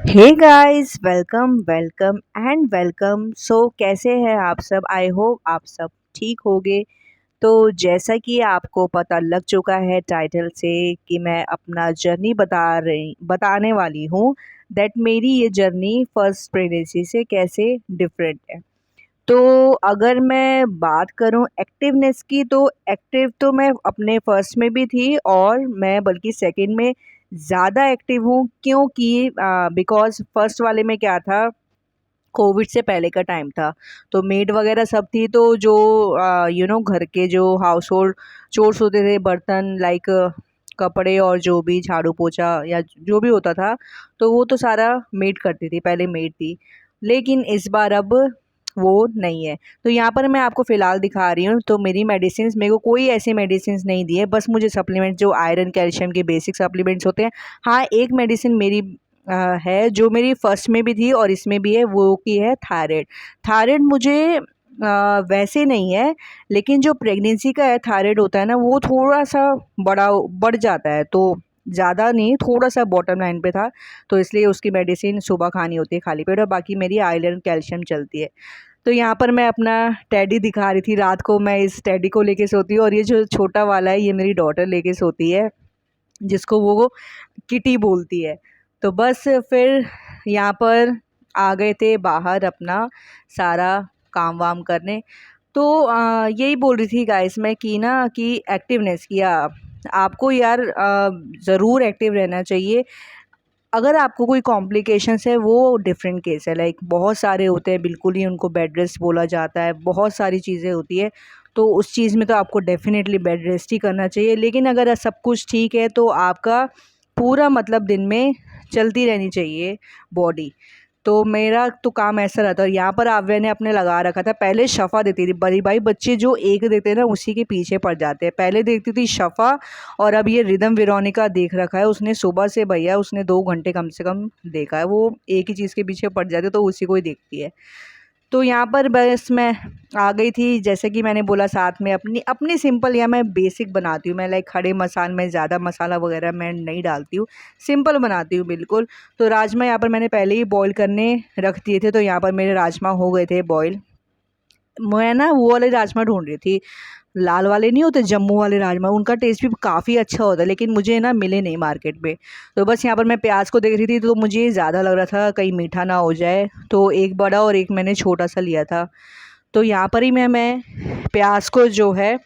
Hey guys, welcome welcome and welcome. So कैसे हैं आप सब? आई होप आप सब ठीक होंगे। तो जैसा कि आपको पता लग चुका है टाइटल से कि मैं अपना जर्नी बताने वाली हूँ दैट मेरी ये जर्नी फर्स्ट प्रेगनेंसी से कैसे डिफरेंट है। तो अगर मैं बात करूँ एक्टिवनेस की, तो एक्टिव तो मैं अपने फर्स्ट में भी थी और मैं बल्कि सेकंड में ज़्यादा एक्टिव हूँ, क्योंकि बिकॉज़ फर्स्ट वाले में क्या था, कोविड से पहले का टाइम था। तो मेड वगैरह सब थी, तो जो घर के जो हाउस होल्ड चोर्स होते थे, बर्तन लाइक कपड़े और जो भी झाड़ू पोछा या जो भी होता था, तो वो तो सारा मेड करती थी, पहले मेड थी। लेकिन इस बार अब वो नहीं है। तो यहाँ पर मैं आपको फ़िलहाल दिखा रही हूँ। तो मेरी मेडिसिन्स, मेरे को कोई ऐसी मेडिसिन्स नहीं दी है, बस मुझे सप्लीमेंट जो आयरन कैल्शियम के बेसिक सप्लीमेंट्स होते हैं। हाँ, एक मेडिसिन मेरी है जो मेरी फर्स्ट में भी थी और इसमें भी है, वो की है थायराइड। थायराइड मुझे वैसे नहीं है, लेकिन जो प्रेगनेंसी का है थायराइड होता है ना, वो थोड़ा सा बढ़ जाता है। तो ज़्यादा नहीं, थोड़ा सा बॉटम लाइन पे था, तो इसलिए उसकी मेडिसिन सुबह खानी होती है खाली पेट, और बाकी मेरी आयरन कैल्शियम चलती है। तो यहाँ पर मैं अपना टेडी दिखा रही थी। रात को मैं इस टेडी को लेके सोती हूँ, और ये जो छोटा वाला है ये मेरी डॉटर लेके सोती है, जिसको वो किटी बोलती है। तो बस फिर यहाँ पर आ गए थे बाहर अपना सारा काम वाम करने। तो यही बोल रही थी गाइस मैं कि ना, कि एक्टिवनेस किया आपको यार, ज़रूर एक्टिव रहना चाहिए। अगर आपको कोई कॉम्प्लिकेशंस है, वो डिफरेंट केस है, लाइक बहुत सारे होते हैं, बिल्कुल ही उनको बेड रेस्ट बोला जाता है, बहुत सारी चीज़ें होती है। तो उस चीज़ में तो आपको डेफिनेटली बेड रेस्ट ही करना चाहिए। लेकिन अगर सब कुछ ठीक है, तो आपका पूरा मतलब दिन में चलती रहनी चाहिए बॉडी। तो मेरा तो काम ऐसा रहता है। यहाँ पर आव्या ने अपने लगा रखा था, पहले शफ़ा देती थी। बड़ी भाई बच्चे जो एक देते हैं ना, उसी के पीछे पड़ जाते हैं। पहले देखती थी शफ़ा, और अब ये रिदम वेरोनिका देख रखा है उसने सुबह से। भैया उसने 2 घंटे कम से कम देखा है, वो एक ही चीज़ के पीछे पड़ जाती है, तो उसी को ही देखती है। तो यहाँ पर बस मैं आ गई थी, जैसे कि मैंने बोला, साथ में अपनी अपनी सिंपल, या मैं बेसिक बनाती हूँ। मैं लाइक खड़े मसाले में ज़्यादा मसाला वगैरह मैं नहीं डालती हूँ, सिंपल बनाती हूँ बिल्कुल। तो राजमा यहाँ पर मैंने पहले ही बॉईल करने रख दिए थे, तो यहाँ पर मेरे राजमा हो गए थे बॉईल। मैं ना वो वाले राजमा ढूंढ रही थी, लाल वाले नहीं होते, जम्मू वाले राजमा, उनका टेस्ट भी काफ़ी अच्छा होता है, लेकिन मुझे ना मिले नहीं मार्केट में। तो बस यहाँ पर मैं प्याज को देख रही थी, तो मुझे ज़्यादा लग रहा था कहीं मीठा ना हो जाए, तो एक बड़ा और एक मैंने छोटा सा लिया था। तो यहाँ पर ही मैं प्याज को जो है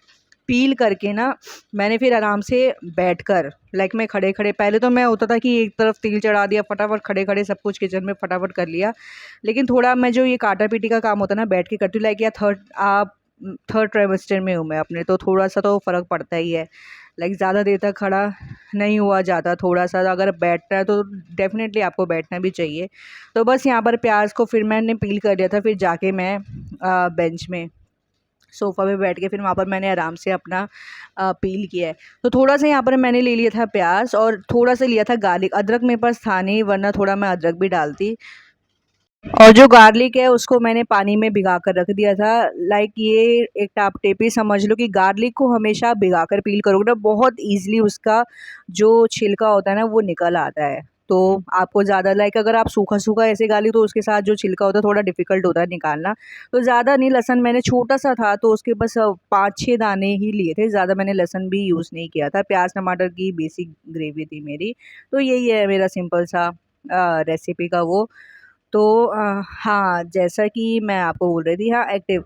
पील करके ना, मैंने फिर आराम से बैठकर, लाइक मैं खड़े खड़े, पहले तो मैं होता था कि एक तरफ तेल चढ़ा दिया, फटाफट खड़े खड़े सब कुछ किचन में फटाफट कर लिया। लेकिन थोड़ा मैं जो ये काटा पीटी का काम होता है ना, बैठ के करती हूँ, लाइक या थर्ड ट्राइमेस्टर में हूँ मैं अपने, तो थोड़ा सा तो फ़र्क पड़ता ही है। लाइक ज़्यादा देर तक खड़ा नहीं हुआ जाता, थोड़ा सा अगर बैठना है तो डेफ़िनेटली आपको बैठना भी चाहिए। तो बस यहाँ पर प्याज को फिर मैंने पील कर लिया था, फिर जाके मैं बेंच में सोफ़ा पे बैठ के फिर वहाँ पर मैंने आराम से अपना पील किया है। तो थोड़ा-सा यहाँ पर मैंने ले लिया था प्याज़, और थोड़ा-सा लिया था गार्लिक। अदरक मेरे पास था नहीं, वरना थोड़ा मैं अदरक भी डालती। और जो गार्लिक है उसको मैंने पानी में भिगा कर रख दिया था। लाइक ये एक आप टिप ही समझ लो कि गार्लिक को हमेशा भिगा कर पील करोगे ना, बहुत ईज़िली उसका जो छिलका होता है ना, वो निकल आता है। तो आपको ज़्यादा, लाइक अगर आप सूखा-सूखा ऐसे गाली, तो उसके साथ जो छिलका होता है थोड़ा डिफ़िकल्ट होता है निकालना। तो ज़्यादा नहीं, लहसुन मैंने छोटा-सा था, तो उसके बस 5-6 दाने ही लिए थे, ज़्यादा मैंने लहसुन भी यूज़ नहीं किया था। प्याज़ टमाटर की बेसिक ग्रेवी थी मेरी। तो यही है मेरा सिंपल सा रेसिपी का वो। तो हाँ, जैसा कि मैं आपको बोल रही थी, हाँ, एक्टिव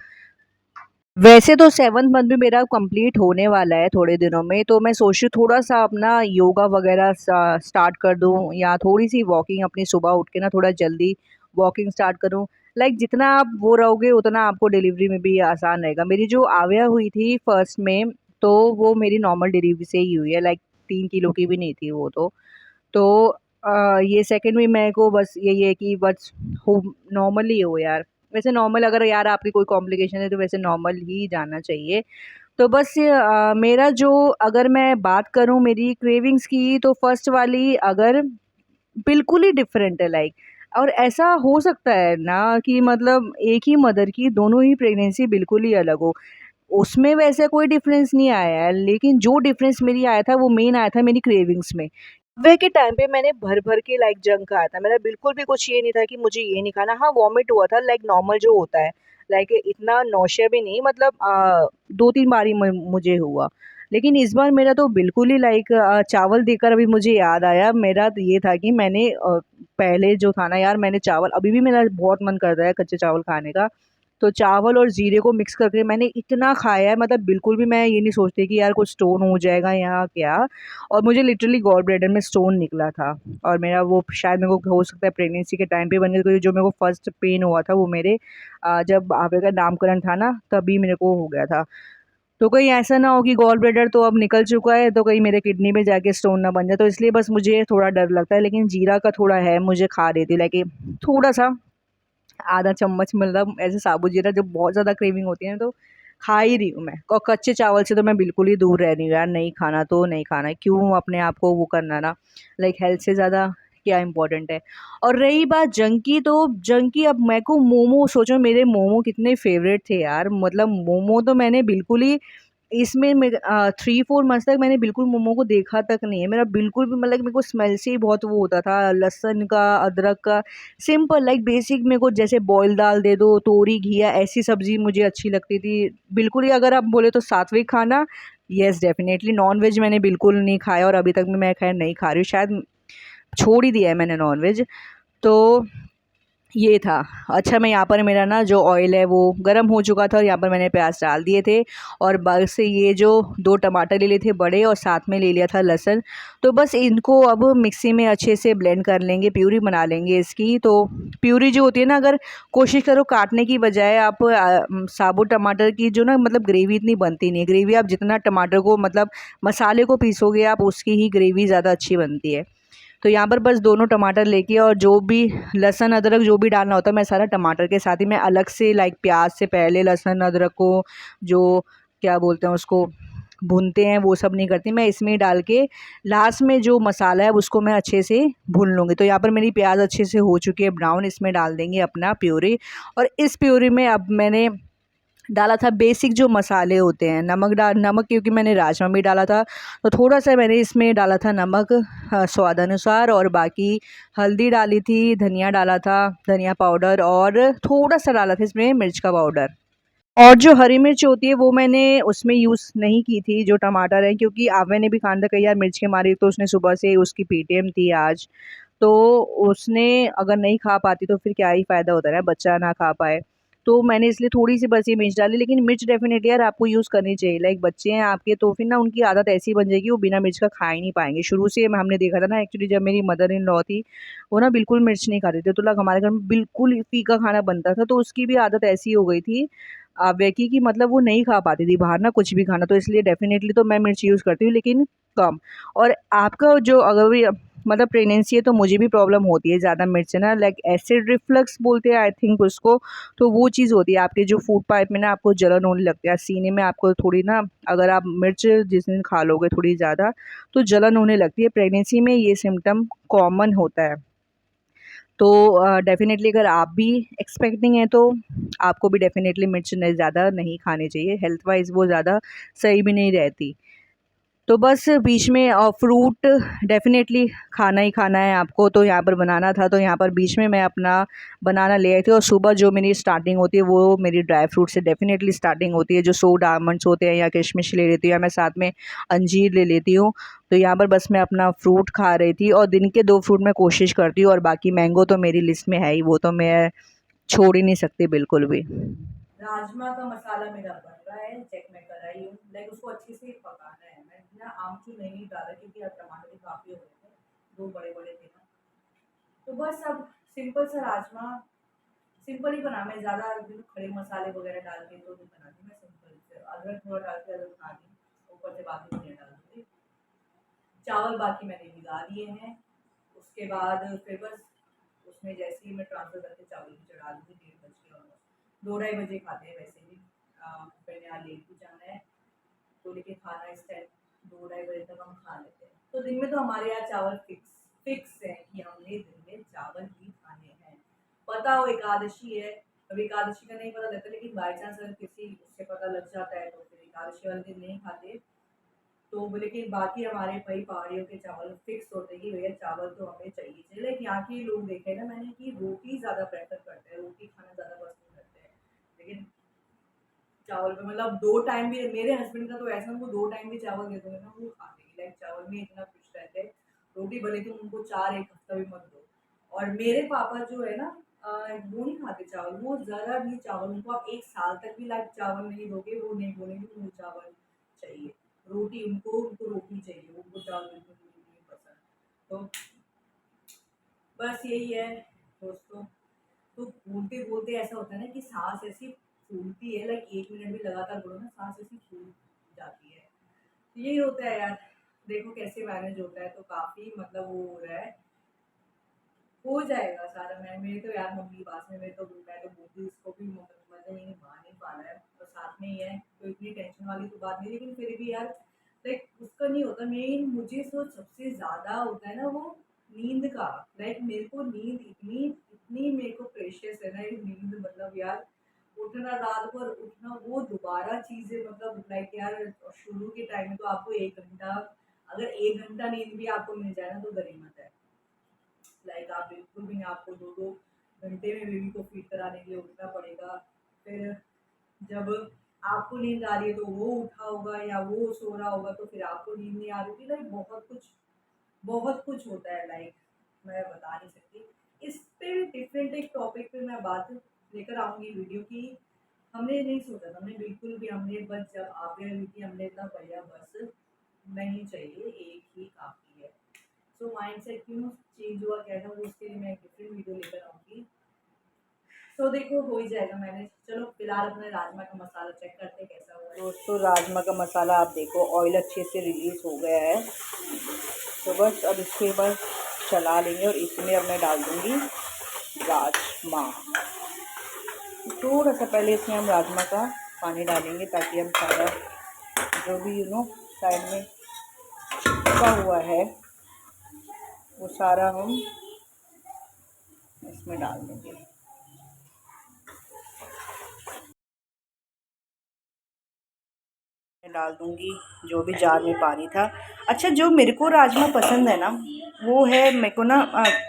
वैसे तो 7th मंथ भी मेरा कंप्लीट होने वाला है थोड़े दिनों में, तो मैं सोच रही हूँ थोड़ा-सा अपना योगा वगैरह स्टार्ट कर दूँ, या थोड़ी-सी वॉकिंग अपनी सुबह उठ के ना थोड़ा जल्दी वॉकिंग स्टार्ट करूँ। लाइक जितना आप वो रहोगे, उतना आपको डिलीवरी में भी आसान रहेगा। मेरी जो आव्या हुई थी फर्स्ट में, तो वो मेरी नॉर्मल डिलीवरी से ही हुई है, लाइक 3 किलो की भी नहीं थी वो तो। तो ये सेकंड में मेरे को बस यही है कि बस हो, नॉर्मली हो यार। वैसे नॉर्मल, अगर यार आपकी कोई कॉम्प्लिकेशन है, तो वैसे नॉर्मल ही जाना चाहिए। तो बस मेरा जो, अगर मैं बात करूँ मेरी क्रेविंग्स की, तो फर्स्ट वाली अगर बिल्कुल ही डिफरेंट है, लाइक। और ऐसा हो सकता है ना कि मतलब एक ही मदर की दोनों ही प्रेगनेंसी बिल्कुल ही अलग हो। उसमें वैसे कोई डिफरेंस नहीं आया है, लेकिन जो डिफरेंस मेरी आया था, वो मेन आया था मेरी क्रेविंग्स में। सुबह के टाइम पे मैंने भर-भर के लाइक जंक खाया था। मेरा बिल्कुल भी कुछ ये नहीं था कि मुझे ये नहीं खाना। हाँ, वॉमिट हुआ था लाइक नॉर्मल जो होता है। लाइक इतना नौसिया भी नहीं मतलब 2-3 बार ही मुझे हुआ। लेकिन इस बार मेरा तो बिल्कुल ही लाइक चावल देखकर अभी मुझे याद आया मेरा तो ये था कि मैंने पहले जो था ना यार मैंने चावल अभी भी मेरा बहुत मन करता है कच्चे चावल खाने का। तो चावल और ज़ीरे को मिक्स करके मैंने इतना खाया है मतलब बिल्कुल भी मैं ये नहीं सोचती कि यार कुछ स्टोन हो जाएगा या क्या। और मुझे लिटरली गॉल ब्लैडर में स्टोन निकला था और मेरा वो शायद मेरे को हो सकता है प्रेगनेंसी के टाइम पे बन गया क्योंकि जो मेरे को फर्स्ट पेन हुआ था वो मेरे जब आपे का नामकरण था ना तभी मेरे को हो गया था। तो कहीं ऐसा ना हो कि गॉल ब्लैडर तो अब निकल चुका है तो कहीं मेरे किडनी में जाके स्टोन ना बन जाए तो इसलिए बस मुझे थोड़ा डर लगता है लेकिन जीरा का थोड़ा है मुझे खा रही थी लाइक थोड़ा सा आधा चम्मच मतलब ऐसे साबुत जीरा जब बहुत ज़्यादा क्रेविंग होती है ना तो खा ही रही हूँ मैं और कच्चे चावल से तो मैं बिल्कुल ही दूर रह रही हूँ यार नहीं खाना तो नहीं खाना है क्यों अपने आप को वो करना ना लाइक हेल्थ से ज़्यादा क्या इम्पोर्टेंट है। और रही बात जंक की तो जंक की अब मेरे को मोमो सोचो मेरे मोमो कितने फेवरेट थे यार मतलब मोमो तो मैंने बिल्कुल ही इसमें 3-4 मंथ्स तक मैंने बिल्कुल मोमो को देखा तक नहीं है। मेरा बिल्कुल भी मतलब मेरे को स्मेल से ही बहुत वो होता था, लहसुन का, अदरक का, सिंपल लाइक बेसिक मेरे को जैसे बॉयल दाल दे दो, तोरी, घिया ऐसी सब्ज़ी मुझे अच्छी लगती थी। बिल्कुल ही अगर आप बोले तो सात्विक खाना, येस डेफ़िनेटली नॉन-वेज मैंने बिल्कुल नहीं खाया और अभी तक भी मैं ख़ैर नहीं खा रही हूँ, शायद छोड़ ही दिया है मैंने नॉन-वेज। तो ये था। अच्छा मैं यहाँ पर मेरा ना जो ऑयल है वो गरम हो चुका था और यहाँ पर मैंने प्याज़ डाल दिए थे और बस से ये जो 2 टमाटर ले लिए थे बड़े और साथ में ले लिया था लहसुन। तो बस इनको अब मिक्सी में अच्छे से ब्लेंड कर लेंगे, प्यूरी बना लेंगे इसकी। तो प्यूरी जो होती है ना अगर कोशिश करो काटने की बजाय आप साबुत टमाटर की जो ना मतलब ग्रेवी इतनी बनती नहीं है। ग्रेवी आप जितना टमाटर को मतलब मसाले को पीसोगे आप उसकी ही ग्रेवी ज़्यादा अच्छी बनती है। तो यहाँ पर बस दोनों टमाटर लेके और जो भी लहसुन अदरक जो भी डालना होता है मैं सारा टमाटर के साथ ही मैं अलग से लाइक प्याज से पहले लहसुन अदरक को जो क्या बोलते हैं उसको भूनते हैं वो सब नहीं करती मैं इसमें ही डाल के लास्ट में जो मसाला है उसको मैं अच्छे से भून लूँगी। तो यहाँ पर मेरी प्याज अच्छे से हो चुकी है ब्राउन इसमें डाल देंगे अपना प्यूरी और इस प्यूरी में अब मैंने डाला था बेसिक जो मसाले होते हैं नमक क्योंकि मैंने राजमा भी डाला था तो थोड़ा सा मैंने इसमें डाला था नमक स्वाद अनुसार और बाकी हल्दी डाली थी धनिया डाला था धनिया पाउडर और थोड़ा सा डाला था इसमें मिर्च का पाउडर और जो हरी मिर्च होती है वो मैंने उसमें यूज़ नहीं की थी जो टमाटर है क्योंकि आवे ने भी खान था कही यार मिर्च के मारी तो उसने सुबह से उसकी पीटीएम थी आज तो उसने अगर नहीं खा पाती तो फिर क्या ही फ़ायदा होता है ना बच्चा ना खा पाए। तो मैंने इसलिए थोड़ी-सी बस ये मिर्च डाली लेकिन मिर्च डेफ़िनेटली यार आपको यूज़ करनी चाहिए। लाइक बच्चे हैं आपके तो फिर ना उनकी आदत ऐसी बन जाएगी वो बिना मिर्च का खा ही नहीं पाएँगे। शुरू से हमने देखा था ना एक्चुअली जब मेरी मदर इन लॉ थी, वो ना बिल्कुल मिर्च नहीं खाती थी। तो लाइक हमारे घर में बिल्कुल ही फीका खाना बनता था तो उसकी भी आदत ऐसी हो गई थी वेकी कि मतलब वो नहीं खा पाती थी बाहर ना कुछ भी खाना। तो इसलिए डेफ़िनेटली तो मैं मिर्च यूज़ करती हूँ लेकिन कम। और आपका जो अगर भी मतलब प्रेगनेंसी है तो मुझे भी प्रॉब्लम होती है ज़्यादा मिर्च से ना लाइक एसिड रिफ्लक्स बोलते हैं आई थिंक उसको। तो वो चीज़ होती है आपके जो फूड पाइप में ना आपको जलन होने लगती है सीने में आपको थोड़ी ना अगर आप मिर्च जिस दिन खा लोगे थोड़ी ज़्यादा तो जलन होने लगती है प्रेगनेंसी में ये सिम्टम कॉमन होता है। तो डेफ़िनेटली अगर आप भी एक्सपेक्टिंग हैं तो आपको भी डेफ़िनेटली मिर्च ज़्यादा नहीं खानी चाहिए हेल्थ वाइज़ वो ज़्यादा सही भी नहीं रहती। तो बस बीच में फ्रूट डेफ़िनेटली खाना ही खाना है आपको तो यहाँ पर बनाना था तो यहाँ पर बीच में मैं अपना बनाना ले आई थी और सुबह जो मेरी स्टार्टिंग होती है वो मेरी ड्राई फ्रूट से डेफ़िनेटली स्टार्टिंग होती है जो सोड आलमंड्स होते हैं या किशमिश ले लेती हूँ या मैं साथ में अंजीर ले लेती हूँ। तो यहाँ पर बस मैं अपना फ्रूट खा रही थी और दिन के 2 फ्रूट मैं कोशिश करती हूँ और बाकी मैंगो तो मेरी लिस्ट में है ही वो तो मैं छोड़ ही नहीं सकती बिल्कुल भी। राजमा का मसाला मेरा बन रहा है चेक मैं कर रही हूँ लाइक उसको अच्छे से पकाना है मैं ना आमचूर नहीं डाला क्योंकि अब टमाटर भी काफ़ी हो गए थे 2 बड़े-बड़े थे ना। तो बस अब सिंपल सा राजमा सिंपल ही बना मैं ज़्यादा खड़े मसाले वगैरह डाल के तो नहीं बनाती मैं सिंपल से अदरक थोड़ा डाल के अदरक बना दी ऊपर से बाकी धनिया डाल दूँगी। चावल बाकी मैंने भिगा दिए हैं उसके बाद फिर बस उसमें जैसे ही मैं ट्रांसफ़र करके चावल भी चढ़ा दूँगी 1:30 बज के ऑलमोस्ट 2 ढाई बजे खाते हैं वैसे भी मैंने यहाँ लेट भी जाना है तो लेकिन खाना इस टाइम 2 ढाई बजे तक हम खा लेते हैं तो दिन में तो हमारे यहाँ चावल फिक्स है कि हमने दिन में चावल ही खाने हैं। पता हो एकादशी है अब एकादशी का नहीं पता लगता लेकिन बाई चांस अगर किसी उससे पता लग जाता है तो फिर एकादशी वाले दिन नहीं खाते तो लेकिन बाकी हमारे भाई पहाड़ियों के चावल फिक्स होते हैं कि भैया चावल तो हमें चाहिए चाहिए। लाइक यहाँ के लोग देखे ना मैंने कि रोटी ज़्यादा प्रेफर करते हैं, रोटी खाना ज़्यादा पसंद करते हैं। लेकिन चावल पे मतलब 2 टाइम भी मेरे हस्बैंड का तो ऐसा उनको 2 टाइम भी चावल दे दोगे ना वो खा लेंगे। लाइक चावल में इतना खुश रहते हैं, रोटी भले तुम उनको 4 1 हफ्ता भी मत दो। और मेरे पापा जो है ना वो नहीं खाते चावल, वो ज़रा भी चावल उनको आप 1 साल तक भी लाइक चावल नहीं दोगे, वो नहीं बोलेंगे मुझे चावल चाहिए। रोटी उनको रोटी चाहिए, उनको चावल बिल्कुल भी नहीं पसंद। तो बस यही है दोस्तों। तो बोलते-बोलते ऐसा होता है ना कि साँस ऐसी फूलती है, लाइक 1 मिनट भी लगातार बोलो ना साँस ऐसी फूल जाती है। तो यही होता है यार, देखो कैसे मैनेज होता है। तो काफ़ी मतलब वो हो रहा है, हो जाएगा सारा। मेरी तो यार मम्मी पास में, मैं तो बोलती इसको भी मतलब ये मान नहीं पा रहा है, तो साथ में ही है, तो इतनी टेंशन वाली तो बात नहीं। लेकिन फिर भी यार लाइक उसका नहीं होता मेन, मुझे सबसे ज़्यादा होता है ना वो नींद का। लाइक मेरे को नींद इतनी इतनी मेरे को प्रेशियस है ना ये नींद, मतलब यार उठना रात भर उठना वो दोबारा चीज़ें, मतलब लाइक यार शुरू के टाइम में तो आपको 1 घंटा, अगर 1 घंटा नींद भी आपको मिल जाए ना तो गनीमत है। लाइक आप बिल्कुल भी नहीं, आपको 2-2 घंटे में बेबी को फीड कराने के लिए उठना पड़ेगा। फिर जब आपको नींद आ रही है तो वो उठा होगा या वो सो रहा होगा तो फिर आपको नींद नहीं आ रही थी। लाइक बहुत कुछ होता है। लाइक मैं बता नहीं सकती। इस पे डिफरेंट एक टॉपिक पे मैं बात लेकर आऊँगी वीडियो की। हमने नहीं सोचा था, हमने बिल्कुल भी, हमने बस जब आगे हुई थी हमने इतना बढ़िया बस नहीं चाहिए, एक ही काफ़ी है। सो माइंडसेट क्यों चेंज हुआ क्या था वो उसके लिए मैं एक डिफरेंट वीडियो लेकर आऊँगी। तो देखो हो ही जाएगा मैनेज। चलो फिलहाल अपने राजमा का मसाला चेक करते हैं कैसा हुआ है। दोस्तों राजमा का मसाला आप देखो ऑयल अच्छे से रिलीज हो गया है। तो बस अब इसके बाद चला लेंगे और इसमें अब मैं डाल दूँगी राजमा। थोड़ा सा पहले इसमें हम राजमा का पानी डालेंगे ताकि हम सारा जो भी साइड में चिपका हुआ है वो सारा हम इसमें डाल देंगे। डाल दूंगी जो भी जार में पानी था। अच्छा जो मेरे को राजमा पसंद है ना वो है, मेरे को ना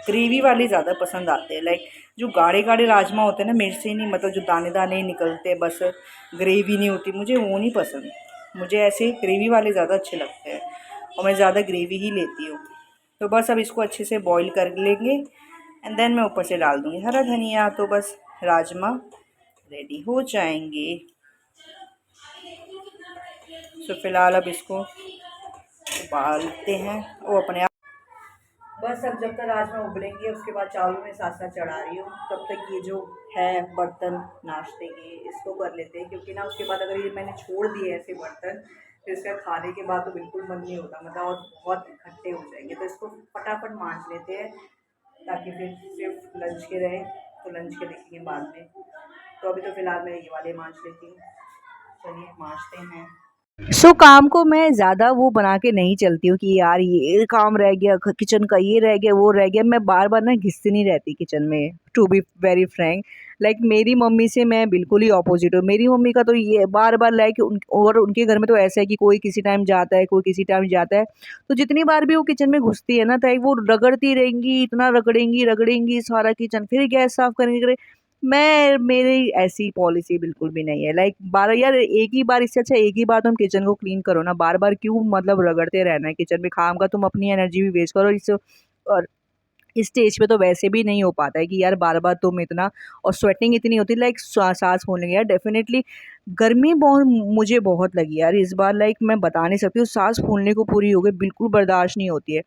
ग्रेवी वाले ज़्यादा पसंद आते हैं। लाइक जो गाढ़े गाढ़े राजमा होते हैं ना मेरे से नहीं, मतलब जो दाने दाने निकलते हैं बस ग्रेवी नहीं होती, मुझे वो नहीं पसंद। मुझे ऐसे ग्रेवी वाले ज़्यादा अच्छे लगते हैं और मैं ज़्यादा ग्रेवी ही लेती हूँ। तो बस अब इसको अच्छे से बॉईल कर लेंगे एंड देन मैं ऊपर से डाल दूँगी हरा धनिया। तो बस राजमा रेडी हो जाएंगे। तो फिलहाल अब इसको उबालते हैं वो अपने आप। बस अब जब तक राजमा उबलेंगे उसके बाद चावल में साथ साथ चढ़ा रही हूँ, तब तक ये जो है बर्तन नाश्ते के इसको कर लेते हैं। क्योंकि ना उसके बाद अगर ये मैंने छोड़ दिए ऐसे बर्तन तो इसका खाने के बाद तो बिल्कुल मन नहीं होता, मतलब और बहुत इकट्ठे हो जाएंगे। तो इसको फटाफट मांज लेते हैं ताकि फिर सिर्फ लंच के रहे, तो लंच के देखेंगे बाद में। तो अभी तो फ़िलहाल मैं ये वाले मांज लेती हूँ। चलिए मांजते हैं। काम को मैं ज़्यादा वो बना के नहीं चलती हूँ कि यार ये काम रह गया, किचन का ये रह गया, वो रह गया। मैं बार-बार ना घिसती नहीं रहती किचन में, to be very frank. Like मेरी मम्मी से मैं बिल्कुल ही ऑपोज़िट हूँ। मेरी मम्मी का तो ये बार-बार लाइक और उनके घर में तो ऐसा है कि कोई किसी टाइम जाता है, कोई किसी टाइम जाता है। तो जितनी बार भी वो किचन में घुसती है ना, तो वो रगड़ती रहेंगी, इतना रगड़ेंगी, रगड़ेंगी सारा किचन, फिर गैस साफ़ करेंगे। मेरी ऐसी पॉलिसी बिल्कुल भी नहीं है। लाइक 12 यार एक ही बार, इससे अच्छा एक ही बार तुम किचन को क्लीन करो ना, बार-बार क्यों मतलब रगड़ते रहना है किचन में। काम का तुम अपनी एनर्जी भी वेस्ट करो इस, और इस स्टेज पे तो वैसे भी नहीं हो पाता है कि यार बार-बार तुम इतना, और स्वेटिंग इतनी होती है लाइक साँस फूलने यार डेफ़िनेटली गर्मी बहुत मुझे बहुत लगी यार इस बार। लाइक मैं बता नहीं सकती हूँ, साँस फूलने को पूरी हो गई, बिल्कुल बर्दाश्त नहीं होती है।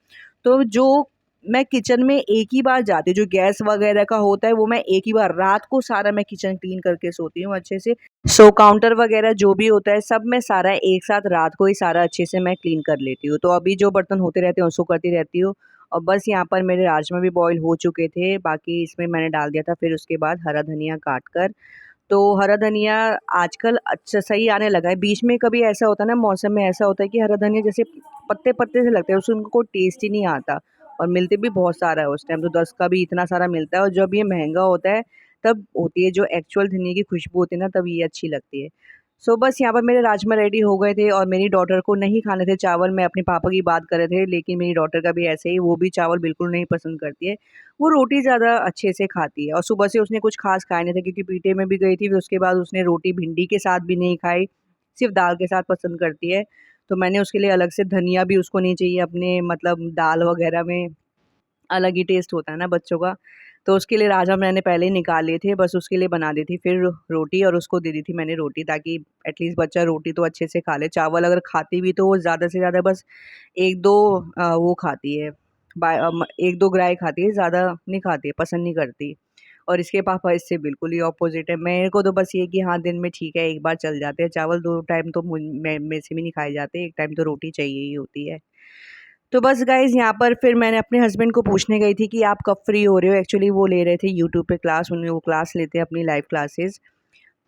तो जो मैं किचन में एक ही बार जाती हूँ, जो गैस वगैरह का होता है वो मैं एक ही बार रात को सारा मैं किचन क्लीन करके सोती हूँ अच्छे से। काउंटर वगैरह जो भी होता है सब मैं सारा एक साथ रात को ही सारा अच्छे से मैं क्लीन कर लेती हूँ। तो अभी जो बर्तन होते रहते हैं उसको करती रहती हूँ। और बस यहाँ पर मेरे राजमा भी बॉईल हो चुके थे, बाकी इसमें मैंने डाल दिया था फिर उसके बाद हरा धनिया काट कर। तो हरा धनिया आजकल अच्छा सही आने लगा है। बीच में कभी ऐसा होता है ना, मौसम में ऐसा होता है कि हरा धनिया जैसे पत्ते-पत्ते से लगते हैं, उससे उनको कोई टेस्ट ही नहीं आता। और मिलते भी बहुत सारा है उस टाइम, तो 10 का भी इतना सारा मिलता है। और जब ये महँगा होता है तब होती है जो एक्चुअल धनिये की खुशबू होती है ना, तब ये अच्छी लगती है। सो बस यहाँ पर मेरे राजमा रेडी हो गए थे और मेरी डॉटर को नहीं खाने थे चावल। मैं अपने पापा की बात कर रहे थे, लेकिन मेरी डॉटर का भी ऐसे ही, वो भी चावल बिल्कुल नहीं पसंद करती है। वो रोटी ज़्यादा अच्छे से खाती है और सुबह से उसने कुछ खास खाया नहीं था क्योंकि पीटे में भी गई थी। फिर उसके बाद उसने रोटी भिंडी के साथ भी नहीं खाई, सिर्फ दाल के साथ पसंद करती है। तो मैंने उसके लिए अलग से, धनिया भी उसको नहीं चाहिए अपने मतलब दाल वगैरह में, अलग ही टेस्ट होता है ना बच्चों का। तो उसके लिए राजमा मैंने पहले ही निकाल लिए थे, बस उसके लिए बना दी थी फिर रोटी, और उसको दे दी थी मैंने रोटी, ताकि एटलीस्ट बच्चा रोटी तो अच्छे से खा ले। चावल अगर खाती भी तो वो ज़्यादा से ज़्यादा बस 1-2 वो खाती है, 1-2 ग्राय खाती है, ज़्यादा नहीं खाती है, पसंद नहीं करती। और इसके पापा इससे बिल्कुल ही ऑपोज़िट है। मेरे को तो बस ये कि हाँ, दिन में ठीक है, एक बार चल जाते हैं चावल, 2 टाइम तो मेरे से भी नहीं खाए जाते, 1 टाइम तो रोटी चाहिए ही होती है। तो बस गाइज़ यहाँ पर फिर मैंने अपने हस्बैंड को पूछने गई थी कि आप कब फ्री हो रहे हो? एक्चुअली वो ले रहे थे यूट्यूब पे क्लास, उन्हें वो क्लास लेते हैं अपनी लाइव क्लासेस।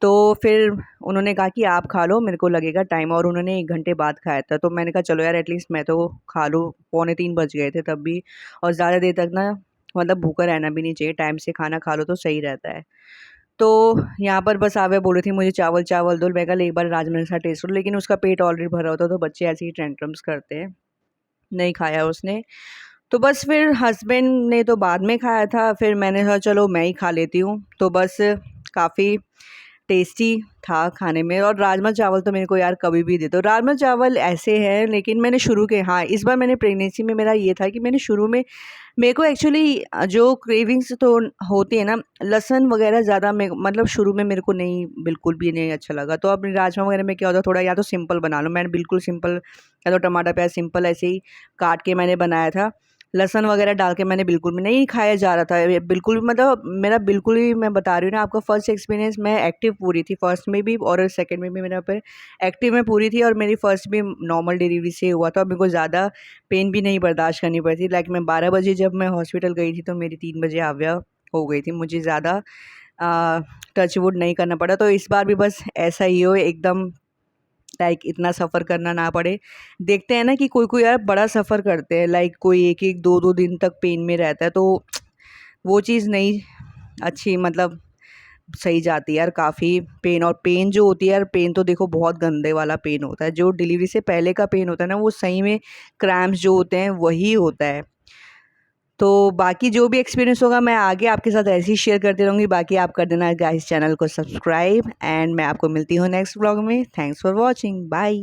तो फिर उन्होंने कहा कि आप खा लो, मेरे को लगेगा टाइम, और उन्होंने 1 घंटे बाद खाया था। तो मैंने कहा चलो यार, एटलीस्ट मैं तो खा लूँ, पौने 3 बज गए थे तब भी। और ज़्यादा देर तक ना मतलब भूखा रहना भी नहीं चाहिए, टाइम से खाना खा लो तो सही रहता है। तो यहाँ पर बस आव्या बोल रही थी मुझे चावल चावल दो, मैं कहा एक बार राजमा के साथ टेस्ट करो, लेकिन उसका पेट ऑलरेडी भरा होता है, तो बच्चे ऐसे ही टेंट्रम्स करते हैं। नहीं खाया उसने। तो बस फिर हस्बैंड ने तो बाद में खाया था, फिर मैंने कहा चलो मैं ही खा लेती हूँ। तो बस काफ़ी टेस्टी था खाने में, और राजमा चावल तो मेरे को यार कभी भी दे दो। राजमा चावल ऐसे हैं, लेकिन मैंने शुरू के, हाँ, इस बार मैंने प्रेगनेंसी में मेरा ये था कि मैंने शुरू में, मेरे को एक्चुअली जो क्रेविंग्स तो होती है ना, लहसुन वगैरह ज़्यादा में मतलब शुरू में मेरे को नहीं, बिल्कुल भी नहीं अच्छा लगा। तो अब राजमा वगैरह में क्या होता है, थोड़ा या तो सिंपल बना लो, मैंने बिल्कुल सिंपल, या तो टमाटर प्याज सिंपल ऐसे ही काट के मैंने बनाया था। लहसुन वगैरह डाल के मैंने बिल्कुल भी नहीं खाया जा रहा था, ये बिल्कुल भी, मतलब मेरा बिल्कुल ही, मैं बता रही हूँ ना आपका फर्स्ट एक्सपीरियंस, मैं एक्टिव पूरी थी फर्स्ट में भी और सेकंड में भी, मेरा पर एक्टिव में पूरी थी, और मेरी फर्स्ट भी नॉर्मल डिलीवरी से हुआ था। मेरे को ज़्यादा पेन भी नहीं बर्दाश्त करनी पड़ी थी। लाइक मैं 12 बजे जब मैं हॉस्पिटल गई थी तो मेरी 3 बजे आव्या हो गई थी। मुझे ज़्यादा टच वुड नहीं करना पड़ा। तो इस बार भी बस ऐसा ही हो एकदम, लाइक इतना सफ़र करना ना पड़े। देखते हैं ना कि कोई-कोई यार बड़ा सफ़र करते हैं, लाइक कोई 1-1 2-2 दिन तक पेन में रहता है, तो वो चीज़ नहीं अच्छी, मतलब सही जाती है यार, काफ़ी पेन। और पेन जो होती है यार, पेन तो देखो बहुत गंदे वाला पेन होता है। जो डिलीवरी से पहले का पेन होता है ना, वो सही में क्रैम्प्स जो होते हैं वही होता है। तो बाकी जो भी एक्सपीरियंस होगा मैं आगे आपके साथ ऐसे ही शेयर करती रहूँगी। बाकी आप कर देना गाइस चैनल को सब्सक्राइब, एंड मैं आपको मिलती हूँ नेक्स्ट व्लॉग में। Thanks for watching, bye.